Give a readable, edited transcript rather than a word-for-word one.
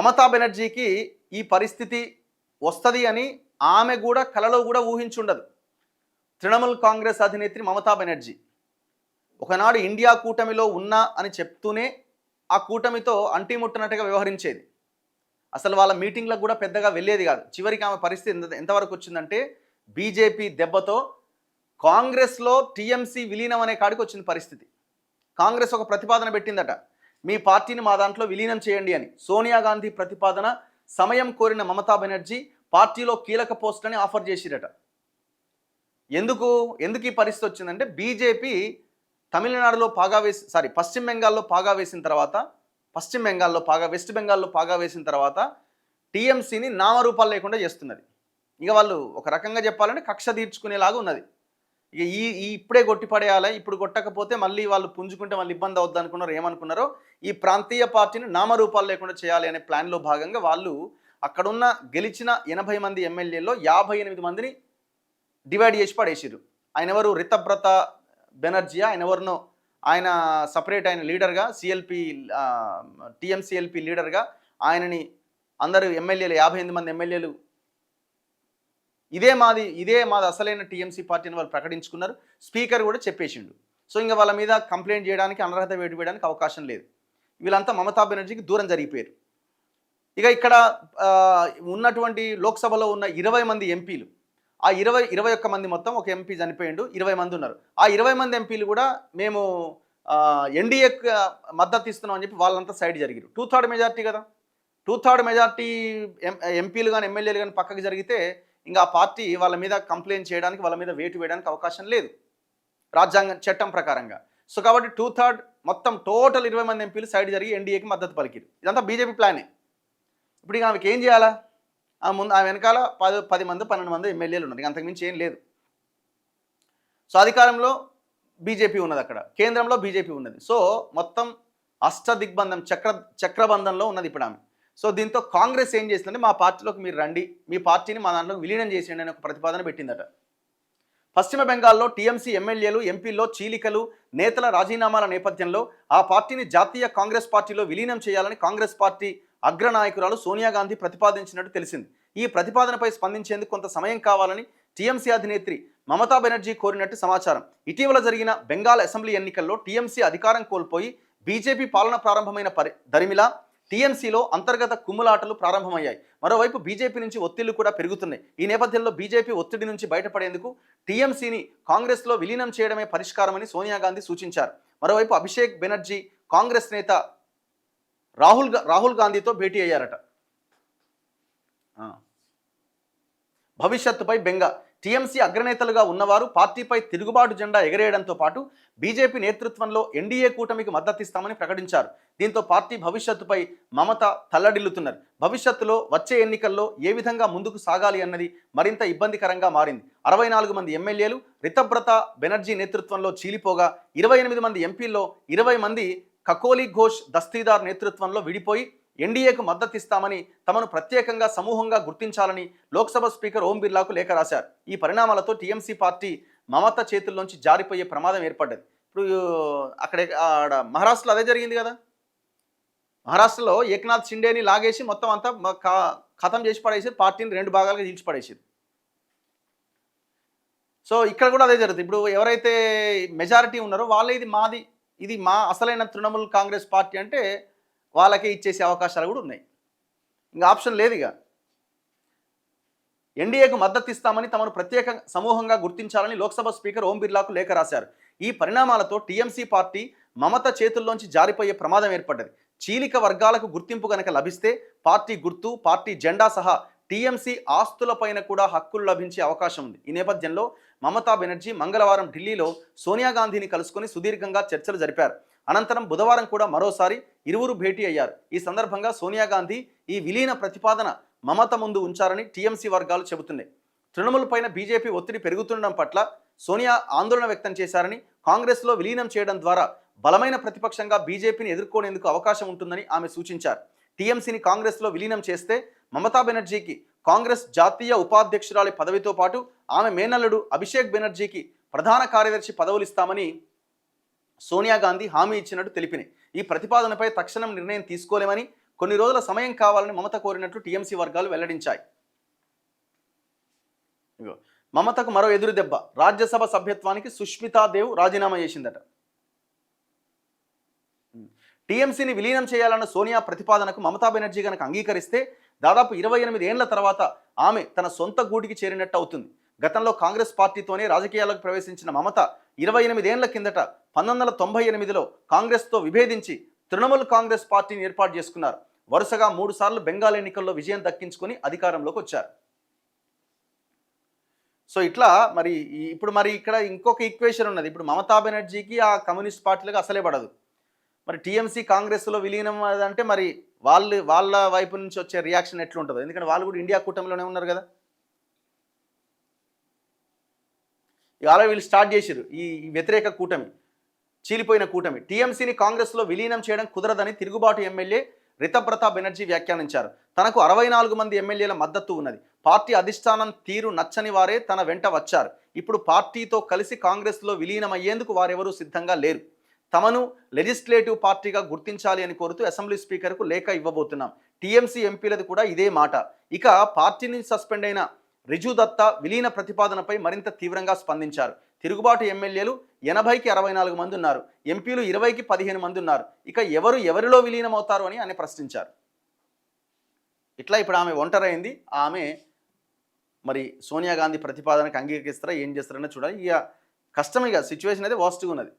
మమతా బెనర్జీకి ఈ పరిస్థితి వస్తుంది అని ఆమె కూడా కలలో కూడా ఊహించుండదు. తృణమూల్ కాంగ్రెస్ అధినేత్రి మమతా బెనర్జీ ఒకనాడు ఇండియా కూటమిలో ఉన్నా అని చెప్తూనే ఆ కూటమితో అంటిముట్టనట్టుగా వ్యవహరించేది. అసలు వాళ్ళ మీటింగ్లకు కూడా పెద్దగా వెళ్ళేది కాదు. చివరికి ఆమె పరిస్థితి ఎంతవరకు వచ్చిందంటే బీజేపీ దెబ్బతో కాంగ్రెస్లో టీఎంసీ విలీనం అనే కాడికి వచ్చిన పరిస్థితి. కాంగ్రెస్ ఒక ప్రతిపాదన పెట్టిందట, మీ పార్టీని మా దాంట్లో విలీనం చేయండి అని. సోనియా గాంధీ ప్రతిపాదన సమయం కోరిన మమతా బెనర్జీ పార్టీలో కీలక పోస్టులని ఆఫర్ చేసిరట. ఎందుకు ఈ పరిస్థితి వచ్చిందంటే బీజేపీ తమిళనాడులో పాగా వేసి పశ్చిమ బెంగాల్లో పాగా వేసిన తర్వాత వెస్ట్ బెంగాల్లో పాగా వేసిన తర్వాత టీఎంసీని నామరూపాలు లేకుండా చేస్తున్నది. ఇక వాళ్ళు ఒక రకంగా చెప్పాలంటే కక్ష తీర్చుకునేలాగా ఉన్నది. ఇక ఇప్పుడే కొట్టిపడేయాలి, ఇప్పుడు కొట్టకపోతే మళ్ళీ వాళ్ళు పుంజుకుంటే మళ్ళీ ఇబ్బంది అవుద్ది అనుకున్నారు. ఏమనుకున్నారో ఈ ప్రాంతీయ పార్టీని నామరూపాలు లేకుండా చేయాలి అనే ప్లాన్లో భాగంగా వాళ్ళు అక్కడున్న గెలిచిన 80 మంది ఎమ్మెల్యేల్లో 58 మందిని డివైడ్ చేసి పడేసిరు. ఆయన ఎవరు, రితబ్రత బెనర్జీ, ఆయన సపరేట్ ఆయన లీడర్గా టీఎంసీఎల్పీ లీడర్గా ఆయనని అందరూ ఎమ్మెల్యేలు 58 మంది ఎమ్మెల్యేలు ఇదే మాది అసలైన టీఎంసీ పార్టీని వాళ్ళు ప్రకటించుకున్నారు. స్పీకర్ కూడా చెప్పేసిండు. సో ఇంకా వాళ్ళ మీద కంప్లైంట్ చేయడానికి, అనర్హత వేటు వేయడానికి అవకాశం లేదు. వీళ్ళంతా మమతా బెనర్జీకి దూరం జరిగిపోయారు. ఇక ఇక్కడ ఉన్నటువంటి లోక్సభలో ఉన్న 20 మంది ఎంపీలు, ఆ 21 మంది మొత్తం, ఒక ఎంపీ చనిపోయిండు, 20 మంది ఉన్నారు. ఆ 20 మంది ఎంపీలు కూడా మేము ఎన్డీఏకి మద్దతు ఇస్తున్నాం అని చెప్పి వాళ్ళంతా సైడ్ జరిగారు. 2/3 మెజార్టీ కదా, 2/3 మెజార్టీ ఎంపీలు కానీ ఎమ్మెల్యేలు కానీ పక్కకి జరిగితే ఇంకా ఆ పార్టీ వాళ్ళ మీద కంప్లైంట్ చేయడానికి, వాళ్ళ మీద వేటు వేయడానికి అవకాశం లేదు రాజ్యాంగ చట్టం ప్రకారంగా. సో కాబట్టి 2/3 మొత్తం టోటల్ 20 మంది ఎంపీలు సైడ్ జరిగి ఎన్డీఏకి మద్దతు పలికిరు. ఇదంతా బీజేపీ ప్లానే. ఇప్పుడు ఇక ఆమెకి ఏం చేయాలా? ఆ వెనకాల 10 మంది 12 మంది ఎమ్మెల్యేలు ఉన్నారు, అంతకుమించి ఏం లేదు. సో అధికారంలో బీజేపీ ఉన్నది, అక్కడ కేంద్రంలో బీజేపీ ఉన్నది. సో మొత్తం అష్టదిగ్బంధం చక్రబంధంలో ఉన్నది ఇప్పుడు ఆమె. సో దీంతో కాంగ్రెస్ ఏం చేసిందంటే, మా పార్టీలోకి మీరు రండి, మీ పార్టీని మా దాంట్లో విలీనం చేసేయండి అని ఒక ప్రతిపాదన పెట్టిందట. పశ్చిమ బెంగాల్లో టీఎంసీ ఎమ్మెల్యేలు ఎంపీల్లో చీలికలు, నేతల రాజీనామాల నేపథ్యంలో ఆ పార్టీని జాతీయ కాంగ్రెస్ పార్టీలో విలీనం చేయాలని కాంగ్రెస్ పార్టీ అగ్రనాయకురాలు సోనియా గాంధీ ప్రతిపాదించినట్టు తెలిసింది. ఈ ప్రతిపాదనపై స్పందించేందుకు కొంత సమయం కావాలని టీఎంసీ అధినేత్రి మమతా బెనర్జీ కోరినట్టు సమాచారం. ఇటీవల జరిగిన బెంగాల్ అసెంబ్లీ ఎన్నికల్లో టీఎంసీ అధికారం కోల్పోయి బీజేపీ పాలన ప్రారంభమైన దరిమిలా టీఎంసీలో అంతర్గత కుమ్ములాటలు ప్రారంభమయ్యాయి. మరోవైపు బీజేపీ నుంచి ఒత్తిళ్లు కూడా పెరుగుతున్నాయి. ఈ నేపథ్యంలో బీజేపీ ఒత్తిడి నుంచి బయటపడేందుకు టీఎంసీని కాంగ్రెస్లో విలీనం చేయడమే పరిష్కారమని సోనియా గాంధీ సూచించారు. మరోవైపు అభిషేక్ బెనర్జీ కాంగ్రెస్ నేత రాహుల్ గాంధీతో భేటీ అయ్యారట. భవిష్యత్తుపై బెంగ. టీఎంసీ అగ్రనేతలుగా ఉన్నవారు పార్టీపై తిరుగుబాటు జెండా ఎగరేయడంతో పాటు బీజేపీ నేతృత్వంలో ఎన్డీఏ కూటమికి మద్దతిస్తామని ప్రకటించారు. దీంతో పార్టీ భవిష్యత్తుపై మమత తల్లడిల్లుతున్నారు. భవిష్యత్తులో వచ్చే ఎన్నికల్లో ఏ విధంగా ముందుకు సాగాలి అన్నది మరింత ఇబ్బందికరంగా మారింది. 64 మంది ఎమ్మెల్యేలు రితబ్రత బెనర్జీ నేతృత్వంలో చీలిపోగా 28 మంది ఎంపీల్లో 20 మంది కకోలి ఘోష్ దస్తీదార్ నేతృత్వంలో విడిపోయి ఎన్డీఏకు మద్దతిస్తామని, తమను ప్రత్యేకంగా సమూహంగా గుర్తించాలని లోక్సభ స్పీకర్ ఓం బిర్లాకు లేఖ రాశారు. ఈ పరిణామాలతో టీఎంసీ పార్టీ మమత చేతుల్లోంచి జారిపోయే ప్రమాదం ఏర్పడ్డది. ఇప్పుడు అక్కడ మహారాష్ట్రలో అదే జరిగింది కదా. మహారాష్ట్రలో ఏక్నాథ్ షిండేని లాగేసి మొత్తం అంతా ఖతం చేసి పడేసి పార్టీని 2 భాగాలుగా చీల్చి పడేసారు. సో ఇక్కడ కూడా అదే జరుగుతుంది. ఇప్పుడు ఎవరైతే మెజారిటీ ఉన్నారో వాళ్ళే ఇది మా అసలైన తృణమూల్ కాంగ్రెస్ పార్టీ అంటే వాళ్ళకే ఇచ్చేసే అవకాశాలు కూడా ఉన్నాయి. ఇంకా ఆప్షన్ లేదు. ఇక ఎన్డీఏకు మద్దతు ఇస్తామని తమను ప్రత్యేక సమూహంగా గుర్తించాలని లోక్సభ స్పీకర్ ఓం బిర్లాకు లేఖ రాశారు. ఈ పరిణామాలతో టీఎంసీ పార్టీ మమత చేతుల్లోంచి జారిపోయే ప్రమాదం ఏర్పడ్డది. చీలిక వర్గాలకు గుర్తింపు కనుక లభిస్తే పార్టీ గుర్తు, పార్టీ జెండా సహా టీఎంసీ ఆస్తులపైన కూడా హక్కులు లభించే అవకాశం ఉంది. ఈ నేపథ్యంలో మమతా బెనర్జీ మంగళవారం ఢిల్లీలో సోనియా గాంధీని కలుసుకొని సుదీర్ఘంగా చర్చలు జరిపారు. అనంతరం బుధవారం కూడా మరోసారి ఇరువురు భేటీ అయ్యారు. ఈ సందర్భంగా సోనియా గాంధీ ఈ విలీన ప్రతిపాదన మమత ముందు ఉంచారని టీఎంసీ వర్గాలు చెబుతున్నాయి. తృణమూల్ పైన బీజేపీ ఒత్తిడి పెరుగుతుండడం పట్ల సోనియా ఆందోళన వ్యక్తం చేశారని, కాంగ్రెస్లో విలీనం చేయడం ద్వారా బలమైన ప్రతిపక్షంగా బీజేపీని ఎదుర్కొనేందుకు అవకాశం ఉంటుందని ఆమె సూచించారు. టీఎంసీని కాంగ్రెస్లో విలీనం చేస్తే మమతా బెనర్జీకి కాంగ్రెస్ జాతీయ ఉపాధ్యక్షురాలి పదవితో పాటు ఆమె మేనల్లుడు అభిషేక్ బెనర్జీకి ప్రధాన కార్యదర్శి పదవులు ఇస్తామని సోనియా గాంధీ హామీ ఇచ్చినట్టు తెలిపినాయి. ఈ ప్రతిపాదనపై తక్షణం నిర్ణయం తీసుకోలేమని, కొన్ని రోజుల సమయం కావాలని మమత కోరినట్లు టీఎంసీ వర్గాలు వెల్లడించాయి. ఇగో మమతకు మరో ఎదురు దెబ్బ. రాజ్యసభ సభ్యత్వానికి సుష్మితాదేవ్ రాజీనామా చేసిందట. టీఎంసీని విలీనం చేయాలన్న సోనియా ప్రతిపాదనకు మమతా బెనర్జీ కనుక అంగీకరిస్తే దాదాపు 28 ఏళ్ల తర్వాత ఆమె తన సొంత గూటికి చేరినట్టు అవుతుంది. గతంలో కాంగ్రెస్ పార్టీతోనే రాజకీయాలకు ప్రవేశించిన మమత 28 ఏళ్ల కిందట 1998లో కాంగ్రెస్తో విభేదించి తృణమూల్ కాంగ్రెస్ పార్టీని ఏర్పాటు చేసుకున్నారు. వరుసగా 3 సార్లు బెంగాల్ ఎన్నికల్లో విజయం దక్కించుకొని అధికారంలోకి వచ్చారు. సో ఇట్లా మరి ఇప్పుడు మరి ఇక్కడ ఇంకొక ఈక్వేషన్ ఉన్నది. ఇప్పుడు మమతా బెనర్జీకి ఆ కమ్యూనిస్ట్ పార్టీలకు అసలే పడదు. మరి టీఎంసీ కాంగ్రెస్లో విలీనం అంటే మరి వాళ్ళ వైపు నుంచి వచ్చే రియాక్షన్ ఎట్లుంటుందో, ఎందుకంటే వాళ్ళు కూడా ఇండియా కూటమిలోనే ఉన్నారు కదా. అలా వీళ్ళు స్టార్ట్ చేశారు ఈ వ్యతిరేక కూటమి, చీలిపోయిన కూటమి. టీఎంసీని కాంగ్రెస్లో విలీనం చేయడం కుదరదని తిరుగుబాటు ఎమ్మెల్యే రితబ్రత బెనర్జీ వ్యాఖ్యానించారు. తనకు 64 మంది ఎమ్మెల్యేల మద్దతు ఉన్నది. పార్టీ అధిష్టానం తీరు నచ్చని వారే తన వెంట వచ్చారు. ఇప్పుడు పార్టీతో కలిసి కాంగ్రెస్లో విలీనమయ్యేందుకు వారెవరూ సిద్ధంగా లేరు. తమను లెజిస్లేటివ్ పార్టీగా గుర్తించాలి అని కోరుతూ అసెంబ్లీ స్పీకర్కు లేఖ ఇవ్వబోతున్నాం. టీఎంసీ ఎంపీలది కూడా ఇదే మాట. ఇక పార్టీ నుంచి సస్పెండ్ అయిన రిజు దత్తా విలీన ప్రతిపాదనపై మరింత తీవ్రంగా స్పందించారు. తిరుగుబాటు ఎమ్మెల్యేలు 80కి 64 మంది ఉన్నారు, ఎంపీలు 20కి 15 మంది ఉన్నారు. ఇక ఎవరిలో విలీనం అవుతారు అని ఆయన ప్రశ్నించారు. ఇట్లా ఇప్పుడు ఆమె ఒంటరైంది. ఆమె మరి సోనియా గాంధీ ప్రతిపాదనకు అంగీకరిస్తారా ఏం చేస్తారని చూడాలి. ఇక కష్టం, ఇక సిచ్యువేషన్ అయితే వాస్ట్గా ఉన్నది.